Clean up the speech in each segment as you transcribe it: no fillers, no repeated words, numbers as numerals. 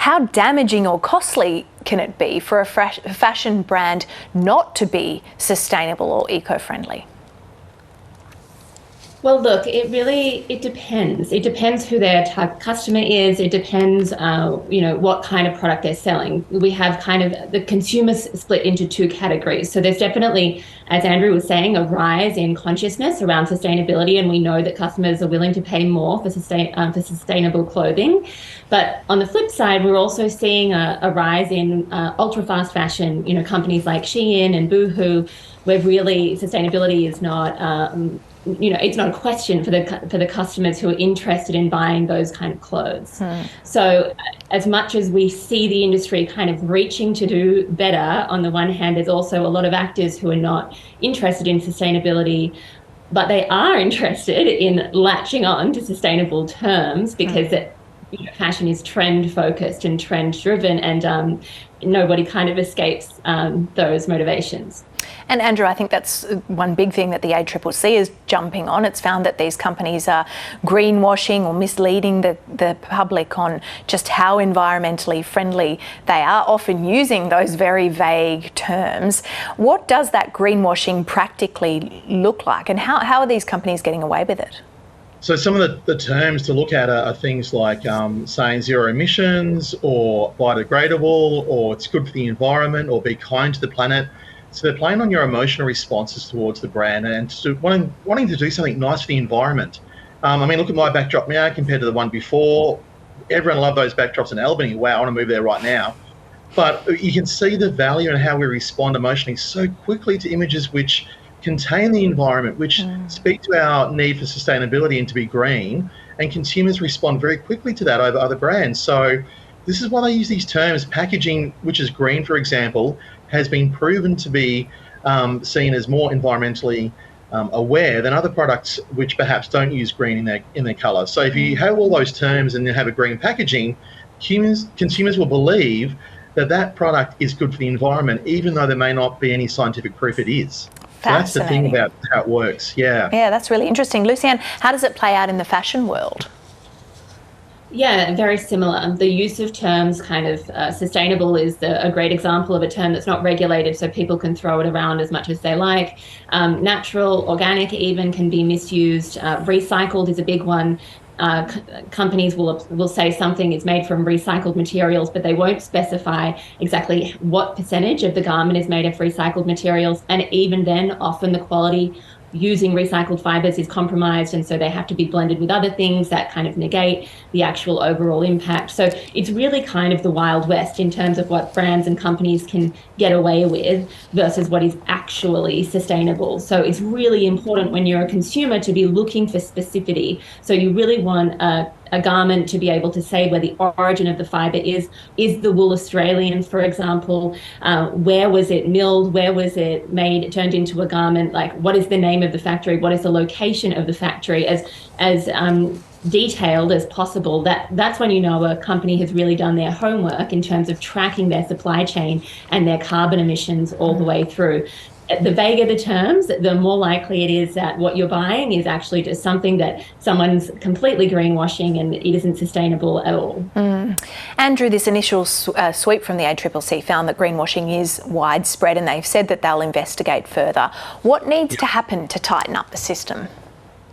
How damaging or costly can it be for a fashion brand not to be sustainable or eco-friendly? Well, look, it depends. It depends who their type customer is. It depends, what kind of product they're selling. We have kind of the consumers split into two categories. So there's definitely, as Andrew was saying, a rise in consciousness around sustainability, and we know that customers are willing to pay more for sustainable clothing. But on the flip side, we're also seeing a rise in ultra fast fashion. Companies like Shein and Boohoo, where really sustainability is not. It's not a question for the customers who are interested in buying those kind of clothes. So as much as we see the industry kind of reaching to do better, on the one hand, there's also a lot of actors who are not interested in sustainability, but they are interested in latching on to sustainable terms because fashion is trend focused and trend driven, and nobody kind of escapes those motivations. And Andrew, I think that's one big thing that the ACCC is jumping on. It's found that these companies are greenwashing or misleading the public on just how environmentally friendly they are, often using those very vague terms. What does that greenwashing practically look like, and how are these companies getting away with it? So some of the terms to look at are things like saying zero emissions or biodegradable, or it's good for the environment, or be kind to the planet. So they're playing on your emotional responses towards the brand and wanting to do something nice for the environment. Look at my backdrop now compared to the one before. Everyone loved those backdrops in Albany. Wow, I want to move there right now. But you can see the value in how we respond emotionally so quickly to images which contain the environment, which speak to our need for sustainability and to be green, and consumers respond very quickly to that over other brands. So this is why they use these terms. Packaging, which is green, for example, has been proven to be seen as more environmentally aware than other products which perhaps don't use green in their colour. So if you have all those terms and you have a green packaging, consumers will believe that product is good for the environment, even though there may not be any scientific proof it is. So that's the thing about how it works. Yeah, that's really interesting. Lucianne, how does it play out in the fashion world? Yeah, very similar. The use of terms kind of sustainable is a great example of a term that's not regulated, so people can throw it around as much as they like. Natural, organic even can be misused. Recycled is a big one. Companies will say something is made from recycled materials, but they won't specify exactly what percentage of the garment is made of recycled materials. And even then, often the quality using recycled fibers is compromised, and so they have to be blended with other things that kind of negate the actual overall impact. So it's really kind of the Wild West in terms of what brands and companies can get away with versus what is actually sustainable. So it's really important when you're a consumer to be looking for specificity. So you really want a garment to be able to say where the origin of the fibre is. Is the wool Australian, for example? Where was it milled? Where was it made, turned into a garment? Like, what is the name of the factory? What is the location of the factory? As detailed as possible. That's when you know a company has really done their homework in terms of tracking their supply chain and their carbon emissions all the way through. The vaguer the terms, the more likely it is that what you're buying is actually just something that someone's completely greenwashing and it isn't sustainable at all. Andrew, this initial sweep from the ACCC found that greenwashing is widespread, and they've said that they'll investigate further. What needs to happen to tighten up the system?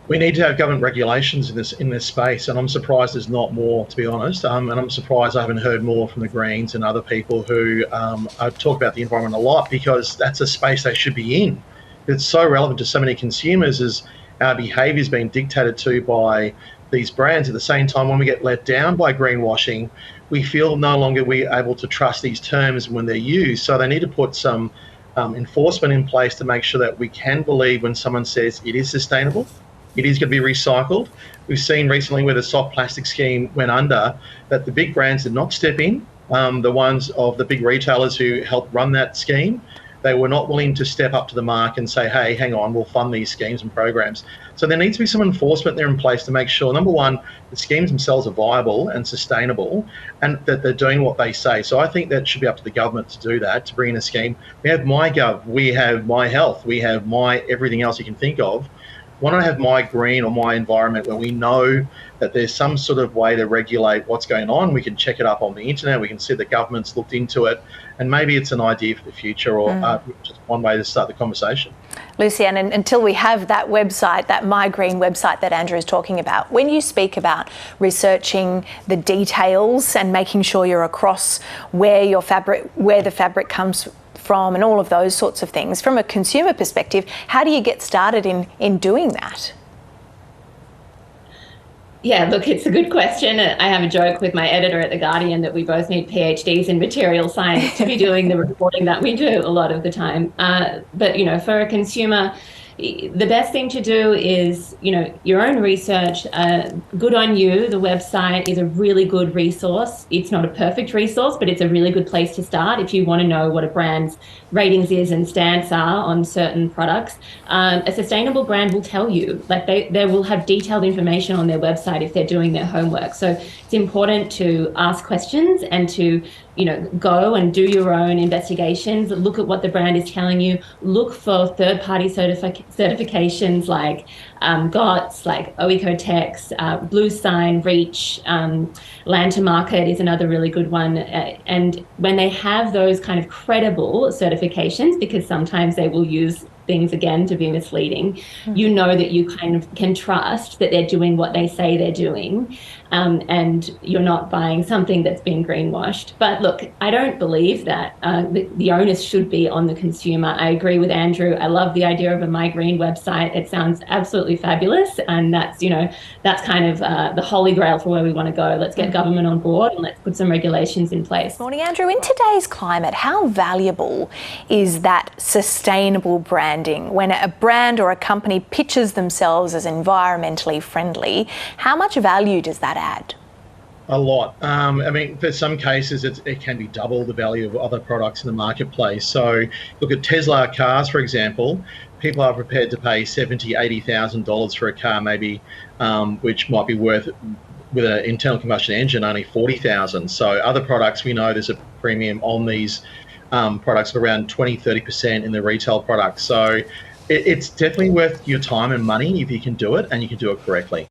We need to have government regulations in this space, and I'm surprised there's not more, to be honest. And I'm surprised I haven't heard more from the Greens and other people who talk about the environment a lot, because that's a space they should be in. It's so relevant to so many consumers as our behaviour is being dictated to by these brands. At the same time, when we get let down by greenwashing, we feel no longer we're able to trust these terms when they're used. So they need to put some enforcement in place to make sure that we can believe when someone says it is sustainable. It is going to be recycled. We've seen recently where the soft plastic scheme went under, that the big brands did not step in. The ones of the big retailers who helped run that scheme, they were not willing to step up to the mark and say, hey, hang on, we'll fund these schemes and programs. So there needs to be some enforcement there in place to make sure, number one, the schemes themselves are viable and sustainable, and that they're doing what they say. So I think that should be up to the government to do that, to bring in a scheme. We have MyGov, we have My Health, we have My everything else you can think of. why not have my green or my environment where we know that there's some sort of way to regulate what's going on? We can check it up on the internet. We can see the government's looked into it, and maybe it's an idea for the future, or just one way to start the conversation. Lucianne, and until we have that website, that My Green website that Andrew is talking about, when you speak about researching the details and making sure you're across where the fabric comes from and all of those sorts of things, from a consumer perspective, how do you get started in doing that? Yeah, look, it's a good question. I have a joke with my editor at The Guardian that we both need PhDs in material science to be doing the reporting that we do a lot of the time. But, for a consumer, the best thing to do is, your own research. Good on you. The website is a really good resource. It's not a perfect resource, but it's a really good place to start if you want to know what a brand's ratings is and stance are on certain products. A sustainable brand will tell you, like they will have detailed information on their website if they're doing their homework. So it's important to ask questions and to go and do your own investigations, look at what the brand is telling you, look for third-party certifications like GOTS, like Oecotex, Blue Sign, Reach, Land to Market is another really good one. And when they have those kind of credible certifications, because sometimes they will use things again to be misleading, you know that you kind of can trust that they're doing what they say they're doing, and you're not buying something that's been greenwashed. But look, I don't believe that the onus should be on the consumer. I agree with Andrew. I love the idea of a My Green website. It sounds absolutely fabulous, and that's kind of the holy grail for where we want to go. Let's get government on board and let's put some regulations in place. Morning, Andrew. In today's climate, how valuable is that sustainable branding? When a brand or a company pitches themselves as environmentally friendly, how much value does that add? A lot. I mean, for some cases, it can be double the value of other products in the marketplace. So look at Tesla cars, for example. People are prepared to pay $70,000, $80,000 for a car, maybe, which might be worth, with an internal combustion engine, only $40,000. So other products, we know there's a premium on these products of around 20-30% in the retail products. So it's definitely worth your time and money if you can do it and you can do it correctly.